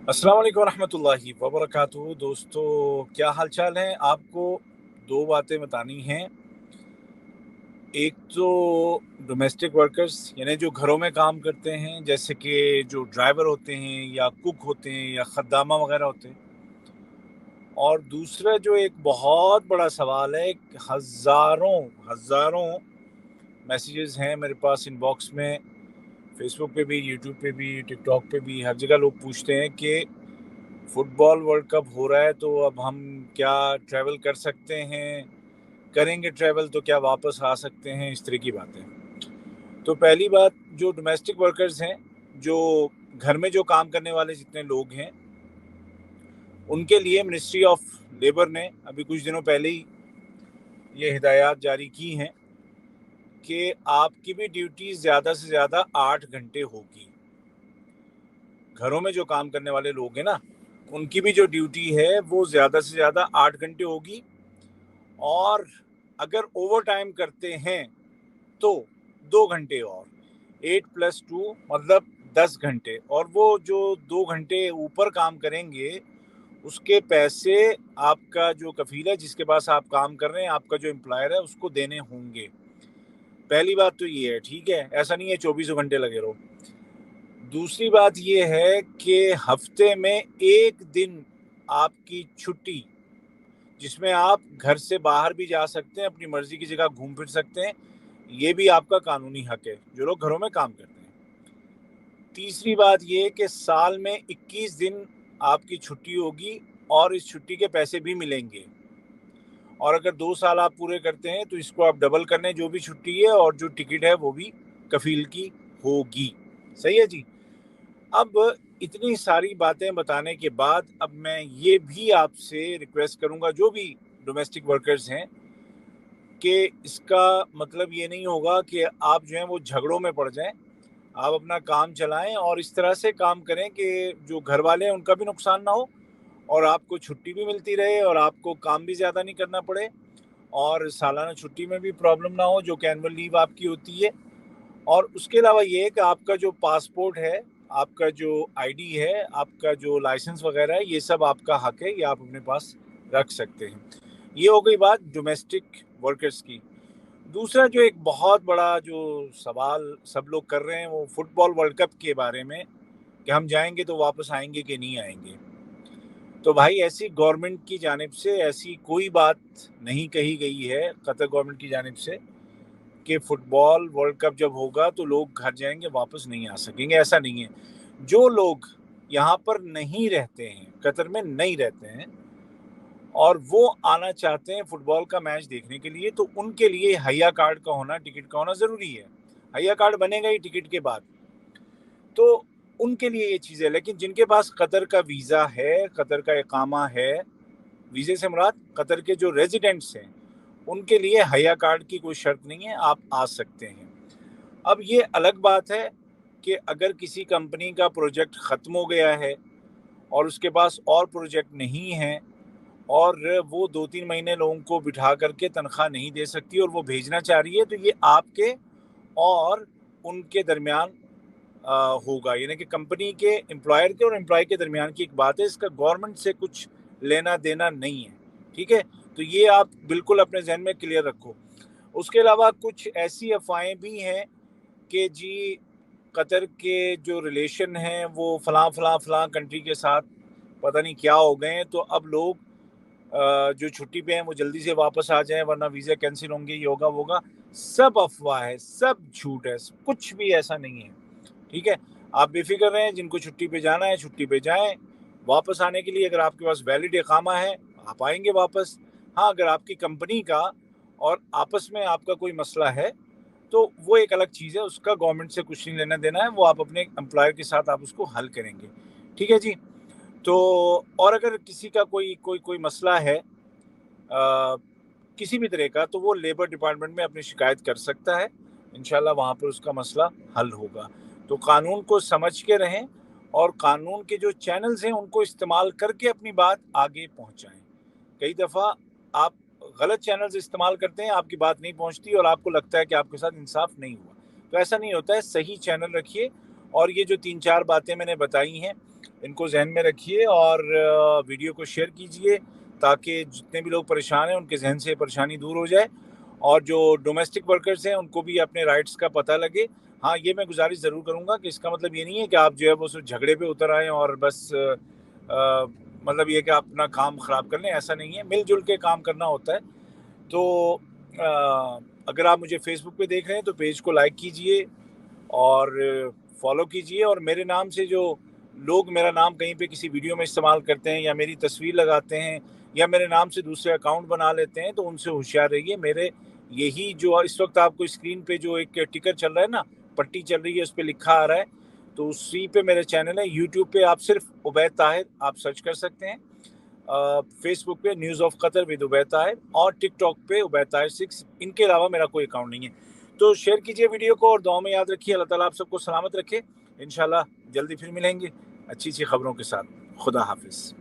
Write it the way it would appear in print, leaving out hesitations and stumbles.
अस्सलाम वालेकुम रहमतुल्लाहि व बरकातुहू। दोस्तों, क्या हाल चाल है? आपको दो बातें बतानी हैं। एक तो डोमेस्टिक वर्कर्स यानी जो घरों में काम करते हैं, जैसे कि जो ड्राइवर होते हैं या कुक होते हैं या खद्दामा वगैरह होते हैं। और दूसरा जो एक बहुत बड़ा सवाल है, हज़ारों हज़ारों मैसेजेस हैं मेरे पास इनबॉक्स में, फेसबुक पे भी, यूट्यूब पे भी, टिकटॉक पे भी, हर जगह लोग पूछते हैं कि फुटबॉल वर्ल्ड कप हो रहा है तो अब हम क्या ट्रैवल कर सकते हैं, करेंगे ट्रैवल तो क्या वापस आ सकते हैं, इस तरह की बातें। तो पहली बात, जो डोमेस्टिक वर्कर्स हैं, जो घर में जो काम करने वाले जितने लोग हैं, उनके लिए मिनिस्ट्री ऑफ लेबर ने अभी कुछ दिनों पहले ही ये हिदायत जारी की हैं कि आपकी भी ड्यूटी ज़्यादा से ज़्यादा 8 घंटे होगी। घरों में जो काम करने वाले लोग हैं ना, उनकी भी जो ड्यूटी है वो ज़्यादा से ज़्यादा 8 घंटे होगी। और अगर ओवर टाइम करते हैं तो 2 घंटे और, 8+2 मतलब 10 घंटे। और वो जो 2 घंटे ऊपर काम करेंगे उसके पैसे आपका जो कफील है, जिसके पास आप काम कर रहे हैं, आपका जो एम्प्लॉयर है, उसको देने होंगे। पहली बात तो ये है, ठीक है, ऐसा नहीं है 24 घंटे लगे रहो। दूसरी बात ये है कि हफ्ते में एक दिन आपकी छुट्टी, जिसमें आप घर से बाहर भी जा सकते हैं, अपनी मर्जी की जगह घूम फिर सकते हैं, ये भी आपका कानूनी हक है जो लोग घरों में काम करते हैं। तीसरी बात ये कि साल में 21 दिन आपकी छुट्टी होगी और इस छुट्टी के पैसे भी मिलेंगे। और अगर 2 साल आप पूरे करते हैं तो इसको आप डबल करने, जो भी छुट्टी है और जो टिकट है वो भी कफील की होगी। सही है जी। अब इतनी सारी बातें बताने के बाद अब मैं ये भी आपसे रिक्वेस्ट करूंगा, जो भी डोमेस्टिक वर्कर्स हैं, कि इसका मतलब ये नहीं होगा कि आप जो है वो झगड़ों में पड़ जाएं। आप अपना काम चलाएं और इस तरह से काम करें कि जो घर वाले हैं उनका भी नुकसान ना हो, और आपको छुट्टी भी मिलती रहे, और आपको काम भी ज़्यादा नहीं करना पड़े, और सालाना छुट्टी में भी प्रॉब्लम ना हो जो कि एनुअल लीव आपकी होती है। और उसके अलावा ये है कि आपका जो पासपोर्ट है, आपका जो आईडी है, आपका जो लाइसेंस वगैरह है, ये सब आपका हक है, ये आप अपने पास रख सकते हैं। ये हो गई बात डोमेस्टिक वर्कर्स की। दूसरा जो एक बहुत बड़ा जो सवाल सब लोग कर रहे हैं वो फुटबॉल वर्ल्ड कप के बारे में, कि हम जाएंगे तो वापस आएंगे कि नहीं आएंगे। तो भाई, ऐसी गवर्नमेंट की जानिब से ऐसी कोई बात नहीं कही गई है, कतर गवर्नमेंट की जानिब से, कि फुटबॉल वर्ल्ड कप जब होगा तो लोग घर जाएंगे, वापस नहीं आ सकेंगे। ऐसा नहीं है। जो लोग यहाँ पर नहीं रहते हैं, कतर में नहीं रहते हैं, और वो आना चाहते हैं फुटबॉल का मैच देखने के लिए, तो उनके लिए हया कार्ड का होना, टिकट का होना ज़रूरी है। हया कार्ड बनेगा ही टिकट के बाद, तो उनके लिए ये चीज़ है। लेकिन जिनके पास कतर का वीज़ा है, कतर का इकामा है, वीज़े से मुराद कतर के जो रेजिडेंट्स हैं, उनके लिए हया कार्ड की कोई शर्त नहीं है, आप आ सकते हैं। अब ये अलग बात है कि अगर किसी कंपनी का प्रोजेक्ट ख़त्म हो गया है और उसके पास और प्रोजेक्ट नहीं है, और वो 2-3 महीने लोगों को बिठा करके तनख्वाह नहीं दे सकती और वो भेजना चाह रही है, तो ये आपके और उनके दरमियान होगा, यानी कि कंपनी के एम्प्लॉयर के और एम्प्लॉय के दरमियान की एक बात है। इसका गवर्नमेंट से कुछ लेना देना नहीं है, ठीक है। तो ये आप बिल्कुल अपने जहन में क्लियर रखो। उसके अलावा कुछ ऐसी अफवाहें भी हैं कि जी कतर के जो रिलेशन हैं वो फ़लाँ फ़लाँ फ़लाँ कंट्री के साथ पता नहीं क्या हो गए हैं, तो अब लोग जो छुट्टी पे हैं वो जल्दी से वापस आ जाएं, वरना वीज़ा कैंसिल होंगे, ये होगा वो होगा। सब अफवाह है, सब झूठ है, कुछ भी ऐसा नहीं है, ठीक है। आप बेफिक्र रहें, जिनको छुट्टी पे जाना है छुट्टी पे जाएं। वापस आने के लिए अगर आपके पास वैलिड इकामा है, आप आएंगे वापस। हाँ, अगर आपकी कंपनी का और आपस में आपका कोई मसला है तो वो एक अलग चीज़ है, उसका गवर्नमेंट से कुछ नहीं लेना देना है, वो आप अपने एम्प्लॉयर के साथ आप उसको हल करेंगे, ठीक है जी। तो और अगर किसी का कोई कोई कोई मसला है किसी भी तरह का, तो वो लेबर डिपार्टमेंट में अपनी शिकायत कर सकता है। इंशाल्लाह वहाँ पर उसका मसला हल होगा। तो कानून को समझ के रहें, और कानून के जो चैनल्स हैं उनको इस्तेमाल करके अपनी बात आगे पहुँचाएँ। कई दफ़ा आप गलत चैनल्स इस्तेमाल करते हैं, आपकी बात नहीं पहुँचती और आपको लगता है कि आपके साथ इंसाफ नहीं हुआ। तो ऐसा नहीं होता है, सही चैनल रखिए। और ये जो 3-4 बातें मैंने बताई हैं, ان کو ذہن میں رکھیے اور ویڈیو کو شیئر کیجیے تاکہ جتنے بھی لوگ پریشان ہیں ان کے ذہن سے پریشانی دور ہو جائے، اور جو ڈومیسٹک ورکرز ہیں ان کو بھی اپنے رائٹس کا پتہ لگے۔ ہاں یہ میں گزارش ضرور کروں گا کہ اس کا مطلب یہ نہیں ہے کہ آپ جو ہے وہ جھگڑے پہ اتر آئیں اور بس مطلب یہ کہ آپ اپنا کام خراب کر لیں، ایسا نہیں ہے، مل جل کے کام کرنا ہوتا ہے۔ تو اگر آپ مجھے فیس بک پہ دیکھ رہے ہیں تو پیج کو لائک کیجئے اور فالو کیجئے، اور میرے نام سے جو لوگ میرا نام کہیں پہ کسی ویڈیو میں استعمال کرتے ہیں یا میری تصویر لگاتے ہیں یا میرے نام سے دوسرے اکاؤنٹ بنا لیتے ہیں تو ان سے ہوشیار رہیے۔ میرے یہی جو اس وقت آپ کو اسکرین پہ جو ایک ٹکر چل رہا ہے نا، پٹی چل رہی ہے، اس پہ لکھا آ رہا ہے، تو اسی پہ میرے چینل ہے۔ یوٹیوب پہ آپ صرف عبید طاہر آپ سرچ کر سکتے ہیں، فیس بک پہ news of Qatar with Ubaid Tahir, اور ٹک ٹاک پہ عبید طاہر 6۔ ان کے علاوہ میرا کوئی اکاؤنٹ نہیں ہے۔ تو شیئر کیجئے ویڈیو کو اور دعاؤں میں یاد رکھیے۔ اللہ تعالیٰ آپ سب کو سلامت رکھے۔ انشاءاللہ جلدی پھر ملیں گے اچھی خبروں کے ساتھ۔ خدا حافظ۔